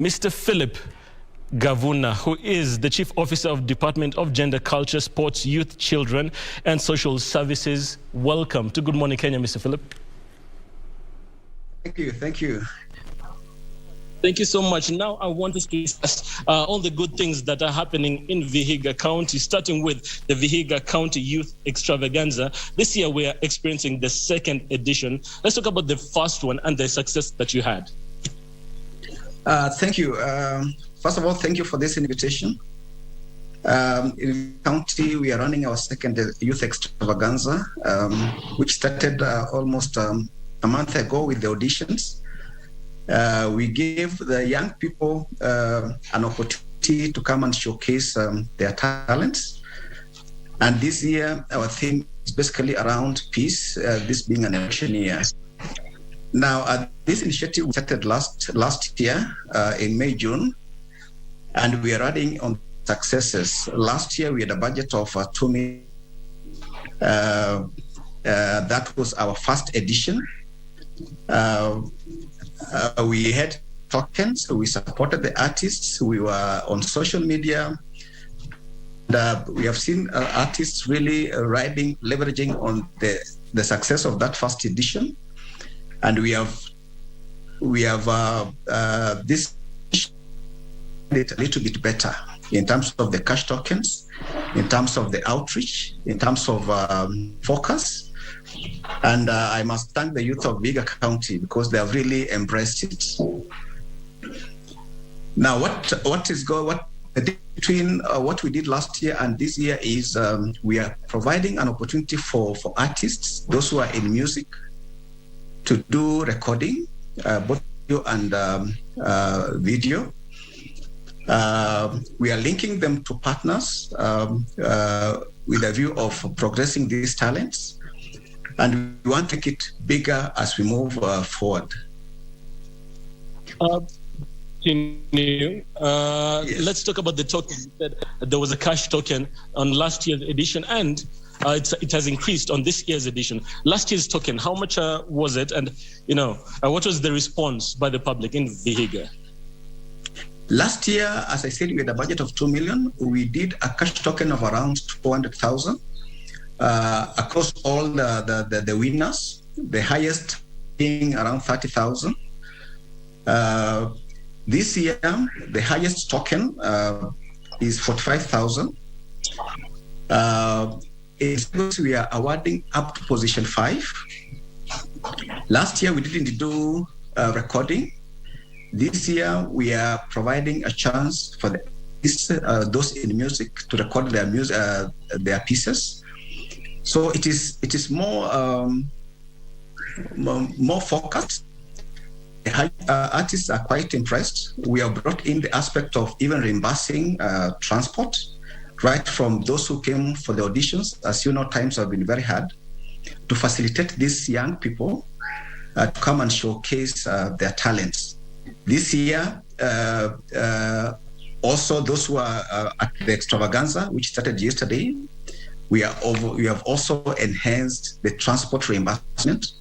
Mr. Philip Gavuna, who is the Chief Officer of Department of Gender, Culture, Sports, Youth, Children and Social Services. Welcome to Good Morning Kenya, Mr. Philip. Thank you. Thank you. Thank you so much. Now I want us to discuss all the good things that are happening in Vihiga County, starting with the Vihiga County Youth Extravaganza. This year we are experiencing the second edition. Let's talk about the first one and the success that you had. Thank you. First of all, thank you for this invitation. In the county, we are running our second Youth Extravaganza, which started almost a month ago with the auditions. We gave the young people an opportunity to come and showcase their talents. And this year, our theme is basically around peace, this being an election year. Now, this initiative started last year in May, June, and we are running on successes. Last year, we had a budget of 2 million. That was our first edition. We had tokens, we supported the artists, we were on social media. And, we have seen artists really leveraging on the success of that first edition. And we have this it a little bit better in terms of the cash tokens, in terms of the outreach, in terms of focus. And I must thank the youth of Vega County because they have really embraced it. Now, between what we did last year and this year is we are providing an opportunity for artists, those who are in music, to do recording, both video and video. We are linking them to partners with a view of progressing these talents. And we want to make it bigger as we move forward. Yes. Let's talk about the token. You said there was a cash token on last year's edition, and it has increased on this year's edition. Last year's token, how much was it? And, what was the response by the public in Vihiga? Last year, as I said, we had a budget of 2 million. We did a cash token of around 200,000 across all the winners, the highest being around 30,000. This year, the highest token is 45,000. We are awarding up to position 5. Last year, we didn't do recording. This year, we are providing a chance for those in music to record their pieces. So it is more focused. Artists are quite impressed. We have brought in the aspect of even reimbursing transport, right from those who came for the auditions. As you know, times have been very hard to facilitate these young people to come and showcase their talents. This year, also those who are at the Extravaganza, which started yesterday, we have also enhanced the transport reimbursement.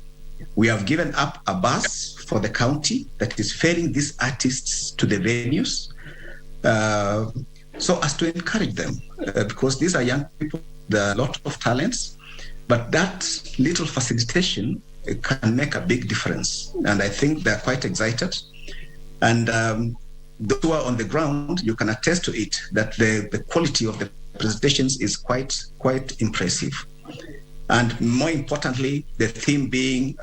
We have given up a bus for the county that is ferrying these artists to the venues, so as to encourage them, because these are young people with a lot of talents, but that little facilitation can make a big difference. And I think they're quite excited. And those who are on the ground, you can attest to it, that the quality of the presentations is quite impressive. And more importantly, the theme being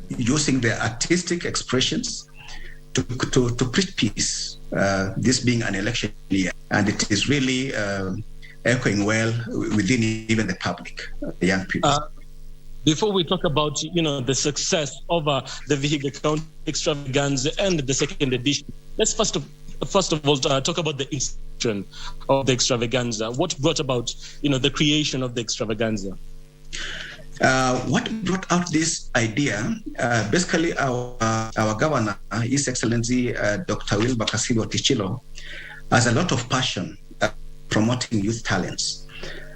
using the artistic expressions to preach peace, this being an election year. And it is really echoing well within even the public, the young people. Before we talk about, the success of the Vihiga County Extravaganza and the second edition, let's first of all talk about the institution of the Extravaganza. What brought about, the creation of the Extravaganza? What brought out this idea? Basically, our governor, His Excellency Dr. Wilbur Kasibo Tichilo, has a lot of passion promoting youth talents.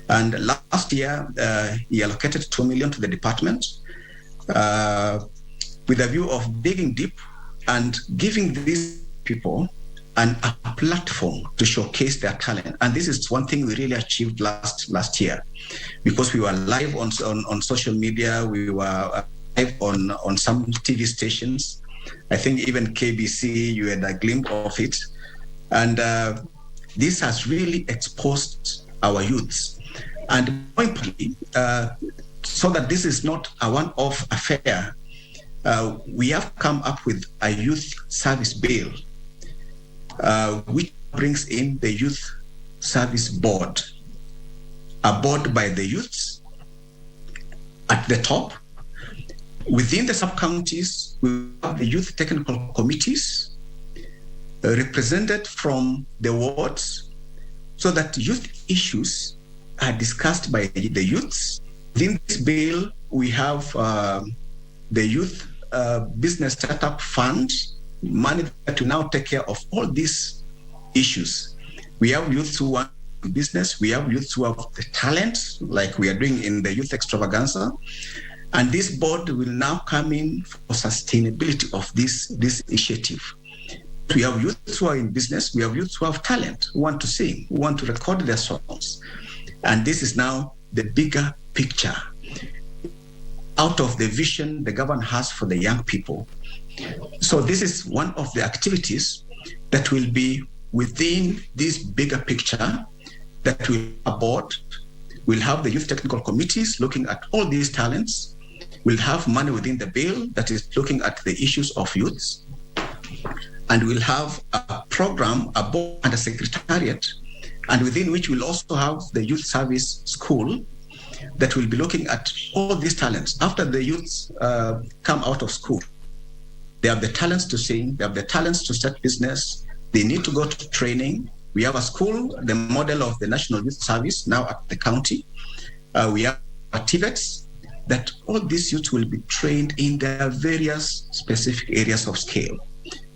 And last year, he allocated 2 million to the department with a view of digging deep and giving these people and a platform to showcase their talent. And this is one thing we really achieved last year, because we were live on social media, we were live on some TV stations. I think even KBC, you had a glimpse of it. And this has really exposed our youths. And more importantly, so that this is not a one-off affair, we have come up with a youth service bill, which brings in the youth service board, a board by the youths at the top. Within the sub-counties, we have the youth technical committees represented from the wards, so that youth issues are discussed by the youths. Within this bill, we have the youth business startup fund, money to now take care of all these issues. We have youths who want business, we have youths who have the talent, like we are doing in the Youth Extravaganza. And this board will now come in for sustainability of this initiative. We have youths who are in business, we have youths who have talent, who want to sing, who want to record their songs. And this is now the bigger picture out of the vision the government has for the young people. So this is one of the activities that will be within this bigger picture that will board. We'll have the youth technical committees looking at all these talents. We'll have money within the bill that is looking at the issues of youths. And we'll have a program, a board and a secretariat, and within which we'll also have the youth service school that will be looking at all these talents. After the youths come out of school, they have the talents to sing, they have the talents to start business, they need to go to training. We have a school, the model of the National Youth Service, now at the county. We have TVETs, that all these youths will be trained in their various specific areas of scale,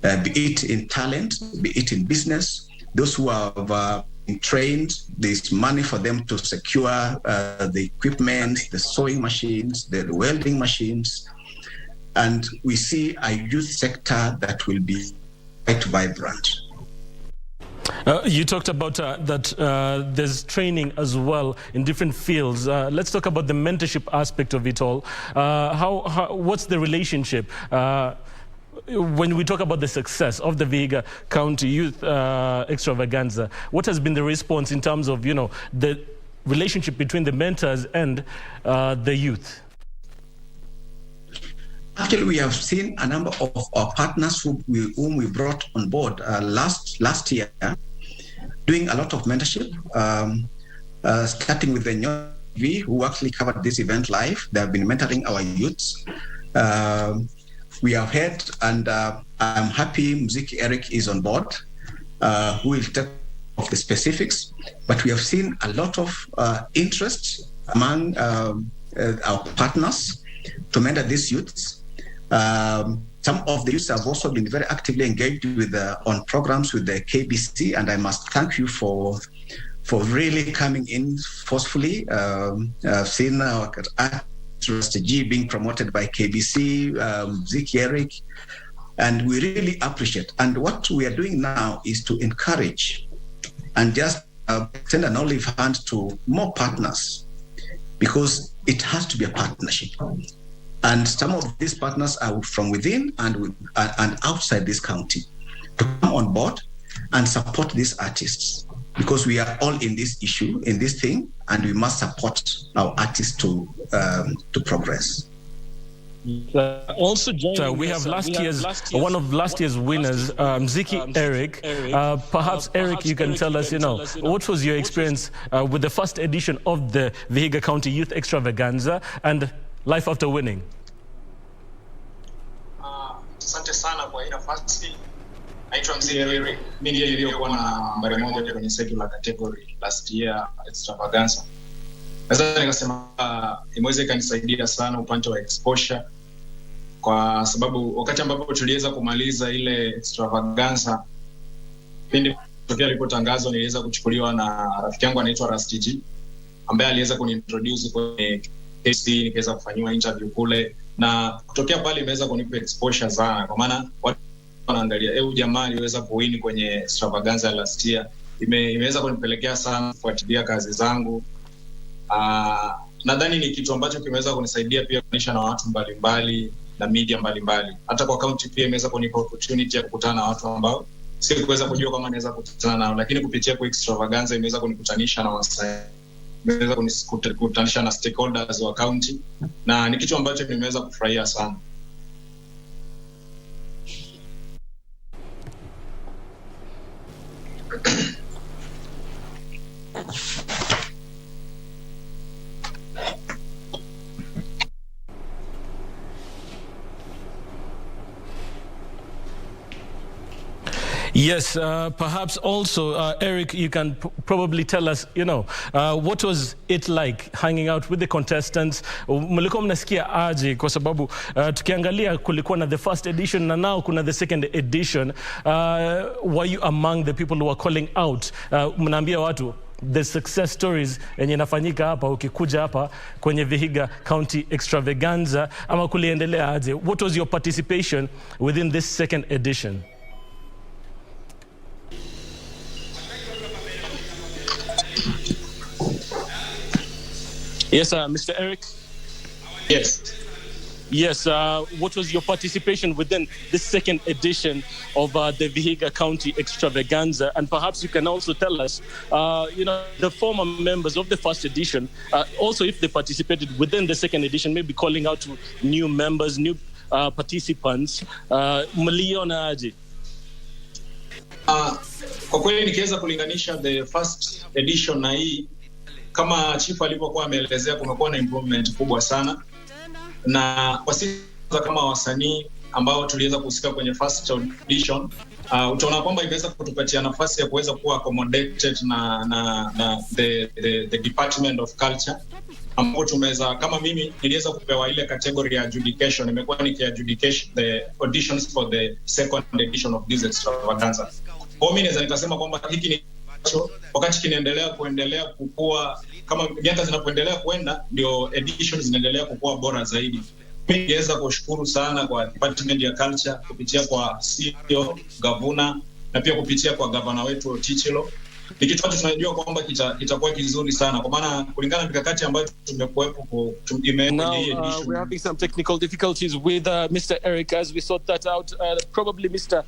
be it in talent, be it in business. Those who have been trained, there's money for them to secure the equipment, the sewing machines, the welding machines. And we see a youth sector that will be quite vibrant. You talked about that there's training as well in different fields. Let's talk about the mentorship aspect of it all. What's the relationship? When we talk about the success of the Vihiga County Youth Extravaganza, what has been the response in terms of, the relationship between the mentors and the youth? Actually, we have seen a number of our partners whom we brought on board last year, doing a lot of mentorship, starting with the Nyovi, who actually covered this event live. They have been mentoring our youths. We have heard, and I'm happy Mzicky Erick is on board, who will take of the specifics. But we have seen a lot of interest among our partners to mentor these youths. Some of the youths have also been very actively engaged with on programs with the KBC, and I must thank you for really coming in forcefully. I've seen our G being promoted by KBC, Mzicky Erick, and we really appreciate. And what we are doing now is to encourage and just send an olive hand to more partners, because it has to be a partnership. And some of these partners are from within and outside this county to come on board and support these artists, because we are all in this issue, in this thing, and we must support our artists to progress. Also, we have one of last year's winners, Mzicky Erick. Perhaps, Erick, you can tell us, what was your experience with the first edition of the Vihiga County Youth Extravaganza and life after winning? Asante sana kwa hii nafasi. Naitwa Mzicky Erick. Mimi ndiye niliyokuwa na nambari 1 kwenye secular category last year Extravaganza. Sasa nikasema imeweza ikanisaidia sana upande wa exposure, kwa sababu wakati ambapo tuliweza kumaliza ile Extravaganza, pindi tokea ilipotangazwa niliweza kuchukuliwa na rafiki yangu anaitwa Rusty G, ambaye aliweza kuniintroduce kwenye KBC, nikaweza kufanywa interview kule, na kutokea pale imeweza kunipa exposure sana, kwa maana watu wanaangalia jamaa aliweza kuwini kwenye Extravaganza last year, imeweza kunipelekea sana kufuatilia kazi zangu. Nadhani ni kitu ambacho kimeweza kunisaidia pia kunisha na watu mbalimbali na media mbalimbali. Hata kwa county pia imeweza kunipa opportunity ya kukutana na watu ambao sikuweza kujua kama naweza kukutana nao, lakini kupitia kwa Extravaganza imeweza kunikutanisha na wasanii, imeweza kunikutanisha na stakeholders wa county, na ni kitu ambacho nimeweza kufurahia sana. Yes, perhaps also, Erick, you can probably tell us, what was it like hanging out with the contestants? Mlikuwa mnasikia aje kwa sababu tukiangalia kulikuwa na the first edition na now kuna the second edition. Were you among the people who were calling out? Mnaambia watu the success stories yenye inafanyika hapa ukikuja hapa kwenye Vihiga County Extravaganza, ama kuliendelea aje? What was your participation within this second edition? Yes, Mr. Erick? Yes. Yes, what was your participation within this second edition of the Vihiga County Extravaganza? And perhaps you can also tell us, the former members of the first edition, also if they participated within the second edition, maybe calling out to new members, new participants. Mliona aje? Kwa kweli nikiweza kulinganisha the first edition na hii, kama chief alipokuwa ameelezea, kumekuwa na improvement kubwa sana, na kwa sisi kama wasanii ambao tuliweza kuhusika kwenye first edition, utaona kwamba imeweza kutupatia nafasi ya kuweza kuwa accommodated na the Department of Culture, ambapo tumeweza, kama mimi niliweza kupewa ile category ya adjudication, nimekuwa nikiadjudicate the auditions for the second edition of this Extravaganza. Kwa mimi naweza nikasema kwamba hiki ni wakati kuendelea kukua, kama miaka zinapoendelea kuenda ndio editions zinaendelea kukua bora zaidi. Mimi niweza kushukuru sana kwa Department ya Culture kupitia kwa CEO Gavuna na pia kupitia kwa Gavana wetu Tichilo. Ni kitu ambacho tunajua kwamba kitakuwa kizuri sana, kwa maana kulingana na mikakati ambayo tumekuwepo Now, we're having some technical difficulties with Mr. Erick as we sort that out. Probably Mr.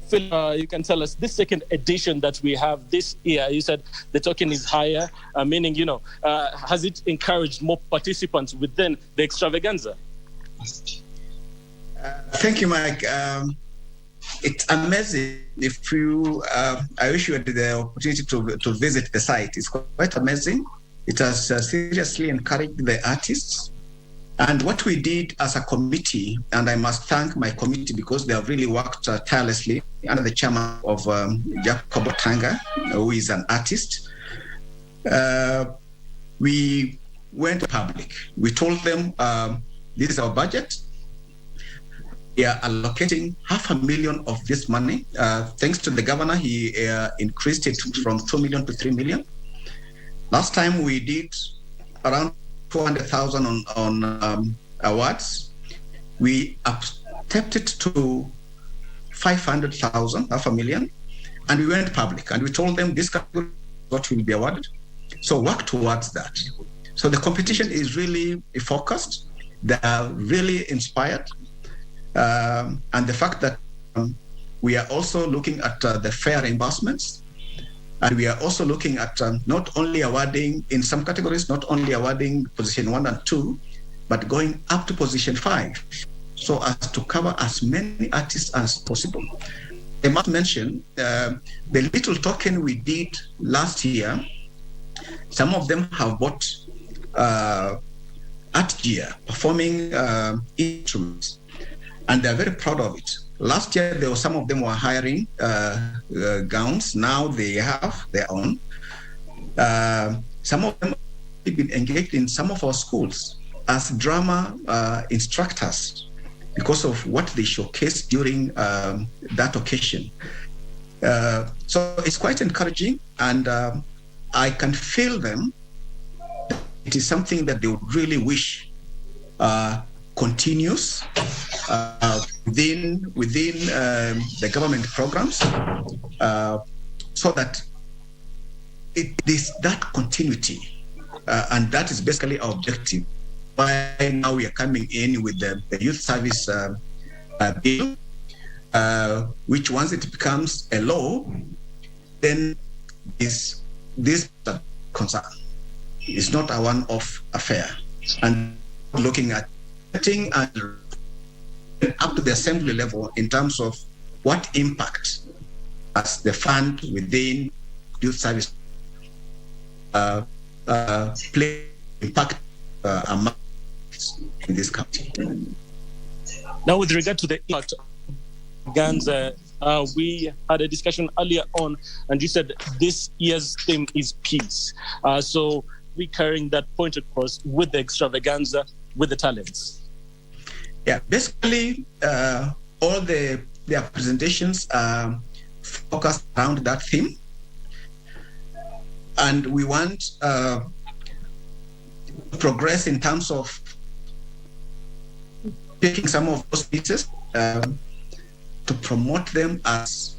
Phil, you can tell us this second edition that we have this year. You said the token is higher, meaning, has it encouraged more participants within the Extravaganza? Thank you, Mike. It's amazing. If you, I wish you had the opportunity to visit the site. It's quite amazing. It has seriously encouraged the artists. And what we did as a committee, and I must thank my committee because they have really worked tirelessly under the chairman of Jacob Tanga, who is an artist. We went public. We told them, this is our budget. We are allocating $500,000 of this money. Thanks to the governor, he increased it from 2 million to 3 million. Last time we did around 400,000 on awards. We upped it to 500,000, $500,000, and we went public and we told them this category is what will be awarded. So work towards that. So the competition is really focused. They are really inspired, and the fact that we are also looking at the fair reimbursements. And we are also looking at not only awarding, in some categories, not only awarding position 1 and 2, but going up to position 5, so as to cover as many artists as possible. I must mention the little token we did last year, some of them have bought art gear, performing instruments, and they're very proud of it. Last year, some of them were hiring gowns. Now they have their own. Some of them have been engaged in some of our schools as drama instructors because of what they showcased during that occasion. So it's quite encouraging, and I can feel them. It is something that they would really wish continues. within the government programs, so that there's that continuity, and that is basically our objective. Why now we are coming in with the youth service bill, which once it becomes a law, then this concern is not a one-off affair, and looking at setting and up to the assembly level in terms of what impact as the fund within youth service play impact among in this country. Now, with regard to the impact of Ganza, we had a discussion earlier on, and you said this year's theme is peace. So we carrying that point across with the extravaganza, with the talents. Yeah, basically, all their presentations are focused around that theme, and we want progress in terms of taking some of those pieces to promote them as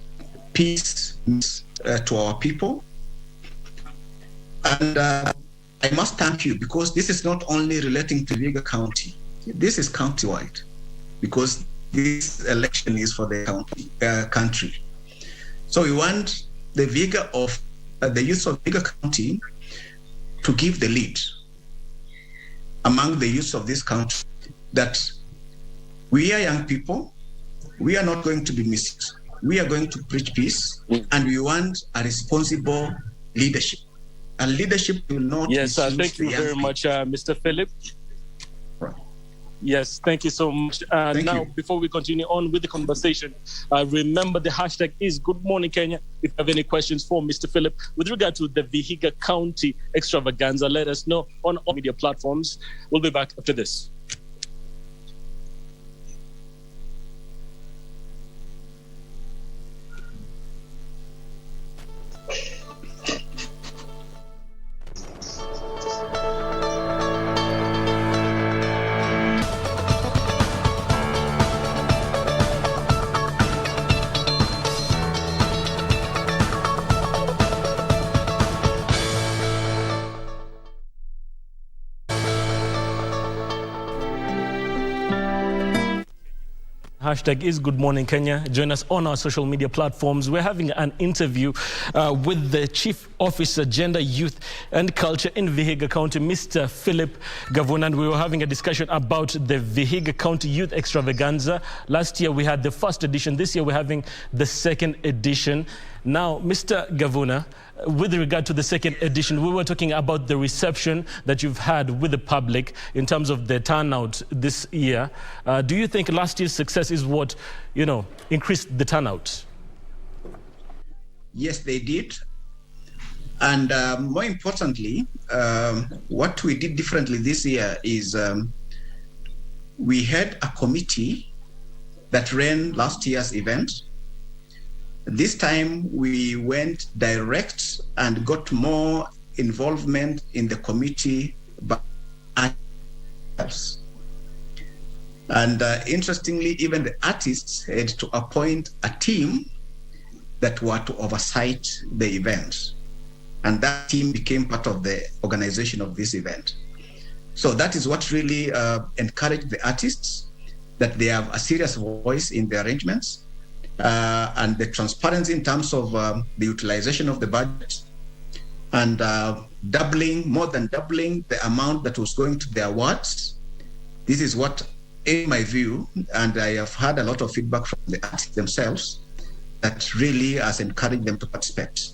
peace to our people. And I must thank you, because this is not only relating to Vega County. This is county-wide, because this election is for the country. So we want the Vega of the youth of Vega County to give the lead among the youth of this country, that we are young people, we are not going to be misused. We are going to preach peace, and we want a responsible leadership. And leadership will not. Yes, thank you very much, Mr. Philip. Right. Yes, thank you so much. Now, before we continue on with the conversation, remember the hashtag is Good Morning Kenya. If you have any questions for Mr. Philip with regard to the Vihiga County Extravaganza, let us know on all media platforms. We'll be back after this. Hashtag is Good Morning Kenya. Join us on our social media platforms. We're having an interview with the Chief Officer, Gender, Youth and Culture in Vihiga County, Mr. Philip Gavuna. And we were having a discussion about the Vihiga County Youth Extravaganza. Last year we had the first edition. This year we're having the second edition. Now, Mr. Gavuna, with regard to the second edition, we were talking about the reception that you've had with the public in terms of the turnout this year. Do you think last year's success is what, increased the turnout? Yes, they did. And more importantly, what we did differently this year is we had a committee that ran last year's event. This time we went direct and got more involvement in the committee by artists. And interestingly, even the artists had to appoint a team that were to oversight the event. And that team became part of the organization of this event. So that is what really encouraged the artists, that they have a serious voice in the arrangements. And the transparency in terms of the utilization of the budget, and more than doubling the amount that was going to the awards. This is what, in my view, and I have had a lot of feedback from the artists themselves, that really has encouraged them to participate.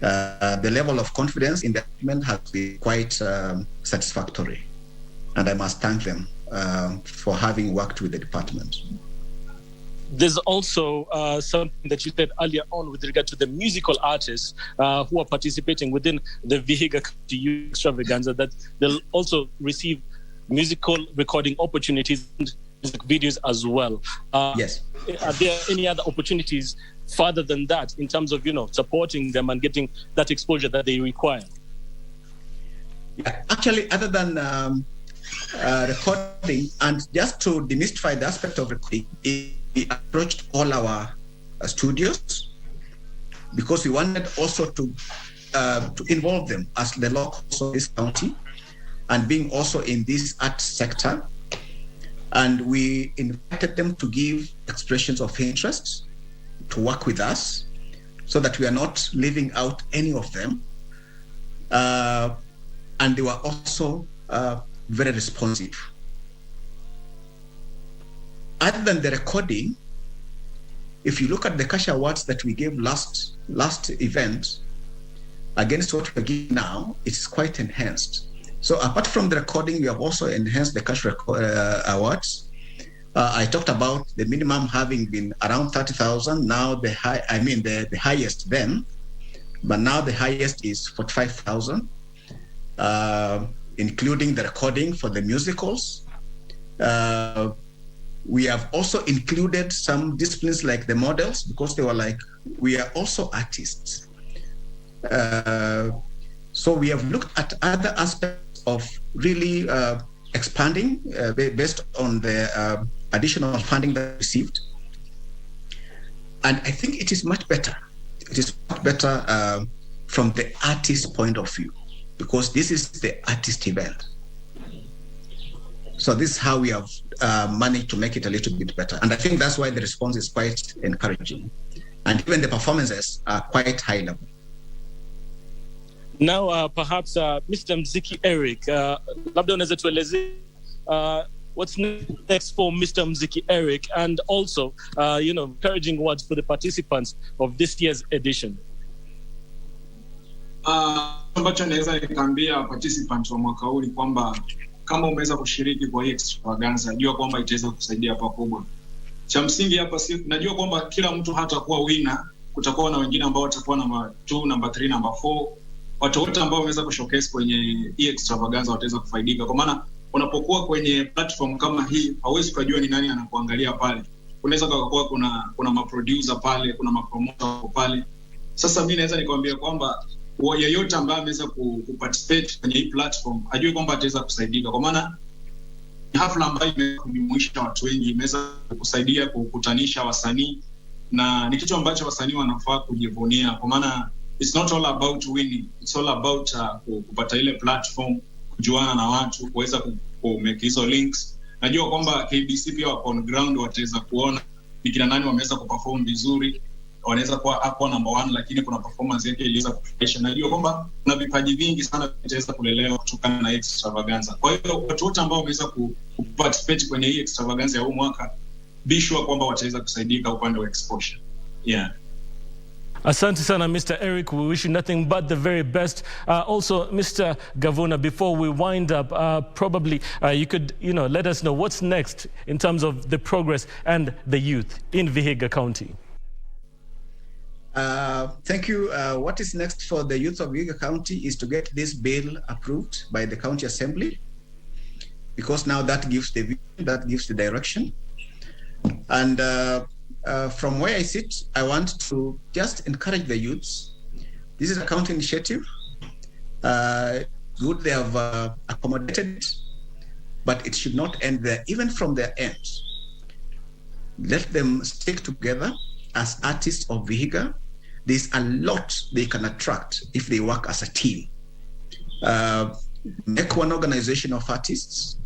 The level of confidence in the event has been quite satisfactory, and I must thank them for having worked with the department. There's also something that you said earlier on with regard to the musical artists who are participating within the Vihiga County Youth Extravaganza, that they'll also receive musical recording opportunities and music videos as well. Yes. Are there any other opportunities further than that in terms of, supporting them and getting that exposure that they require? Yeah, actually, other than recording, and just to demystify the aspect of recording, we approached all our studios because we wanted also to involve them as the locals of this county and being also in this art sector. And we invited them to give expressions of interest, to work with us, so that we are not leaving out any of them. And they were also very responsive. Other than the recording, if you look at the cash awards that we gave last event, against what we're giving now, it's quite enhanced. So apart from the recording, we have also enhanced the cash awards. I talked about the minimum having been around 30,000. Now the highest then, but now the highest is 45,000, including the recording for the musicals. We have also included some disciplines like the models, because they were like, we are also artists. So we have looked at other aspects of really expanding based on the additional funding that we received. And I think it is much better. It is much better from the artist point of view, because this is the artist event. So this is how we have managed to make it a little bit better. And I think that's why the response is quite encouraging. And even the performances are quite high level. Now, perhaps Mr. Mzicky Erick, labda unaweza tuelezea what's next for Mr. Mzicky Erick, and also, encouraging words for the participants of this year's edition. Ambacho naweza nikaambia participants wa mwaka huu ni kwamba kama umeweza kushiriki kwa hii extravaganza, jua kwamba itaweza kusaidia pakubwa. Cha msingi hapa najua kwamba kila mtu hatakuwa winner, kutakuwa na wengine ambao watakuwa number 2, number 3, number 4. Watu wote ambao wameweza kushowcase kwenye hii extravaganza wataweza kufaidika, kwa maana unapokuwa kwenye platform kama hii hauwezi kujua ni nani anakuangalia pale. Unaweza kuwa kuna maproducer pale, kuna mapromoter pale. Sasa mimi naweza nikwambia kwamba yeyote ambaye ameweza kuparticipate kwenye hii platform ajue kwamba ataweza kusaidika, kwa maana ni hafla ambayo imejumuisha watu wengi, imeweza kusaidia kukutanisha wasanii, na ni kitu ambacho wasanii wanafaa kujivunia, kwa maana it's not all about winning, it's all about kupata ile platform, kujuana na watu, kuweza kumake hizo links. Najua kwamba KBC pia wako on ground, wataweza kuona ni kina nani wameweza kuperform vizuri, wanaweza kuwa hapo number 1, lakini kuna performance yake iliweza kufurahisha. Najua kwamba kuna vipaji vingi sana vitaweza kulelewa kutokana na extravaganza. Kwa hiyo watu wote ambao wameweza kuparticipate kwenye hii extravaganza ya huu mwaka, be sure kwamba wataweza kusaidika upande wa exposure. Yeah. Asante sana, Mr. Erick. We wish you nothing but the very best. Also, Mr. Gavuna, before we wind up, probably you could, let us know what's next in terms of the progress and the youth in Vihiga County. Thank you. What is next for the youth of Vihiga County is to get this bill approved by the County Assembly, because now that gives the vision, that gives the direction. And from where I sit, I want to just encourage the youths. This is a county initiative. Good, they have accommodated it, but it should not end there. Even from their end, let them stick together as artists of Vihiga. There's a lot they can attract if they work as a team. Make one organization of artists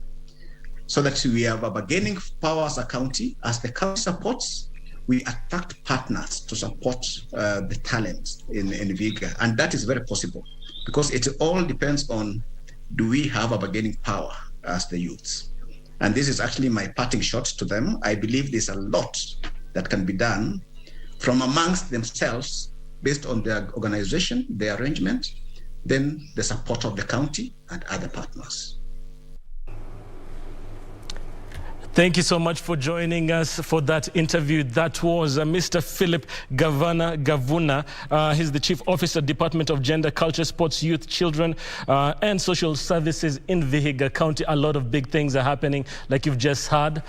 so that we have a bargaining power as a county. As the county supports, we attract partners to support the talent in Vega. And that is very possible, because it all depends on, do we have a bargaining power as the youths? And this is actually my parting shot to them. I believe there's a lot that can be done from amongst themselves based on their organization, their arrangement, then the support of the county and other partners. Thank you so much for joining us for that interview. That was Mr. Philip Gavuna. He's the Chief Officer, Department of Gender, Culture, Sports, Youth, Children, and Social Services in Vihiga County. A lot of big things are happening, like you've just heard.